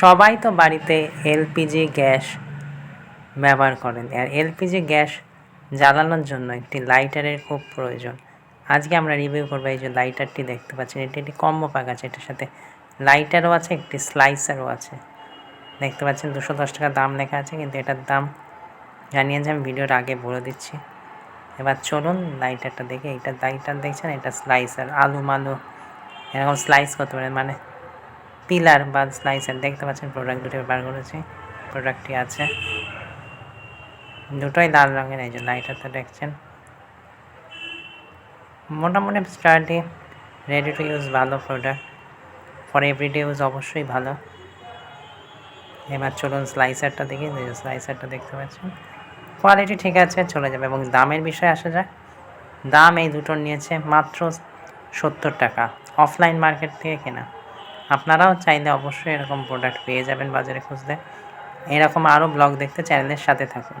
সবাই তো বাড়িতে এলপিজি গ্যাস ব্যবহার করেন, আর এলপিজি গ্যাস জ্বালানোর জন্য একটি লাইটারের খুব প্রয়োজন। আজকে আমরা রিভিউ করবো এই যে লাইটারটি দেখতে পাচ্ছেন, এটি একটি কম্বো প্যাক আছে, এটার সাথে লাইটারও আছে, একটি স্লাইসারও আছে। দেখতে পাচ্ছেন 210 টাকা দাম লেখা আছে, কিন্তু এটার দাম জানিয়েছি আমি ভিডিওর আগে বলে দিচ্ছি। এবার চলুন লাইটারটা দেখে। এইটা লাইটার দেখছেন, এটা স্লাইসার, আলু মালু এরকম স্লাইস করতে পারেন, মানে পিলার বা স্লাইসার। দেখতে পাচ্ছেন প্রোডাক্ট দুটো বার করেছি, প্রোডাক্টটি আছে দুটোই লাল রঙের। এই যে লাইটারটা দেখছেন, মোটামুটি স্টার্টি রেডি টু ইউজ, ভালো প্রোডাক্ট, ফর এভরিডে ইউজ অবশ্যই ভালো। এবার চলুন স্লাইসারটা দেখি। স্লাইসারটা দেখতে পাচ্ছেন, কোয়ালিটি ঠিক আছে, চলে যাবে। এবং দামের বিষয়ে আসা যাক, দাম এই দুটোর নিয়েছে মাত্র 70 টাকা, অফলাইন মার্কেট থেকে কেনা। আপনারাও চাইলে অবশ্যই এরকম প্রোডাক্ট পেয়ে যাবেন বাজারে খুঁজলে। এরকম আরও ব্লগ দেখতে চ্যানেলের সাথে থাকুন।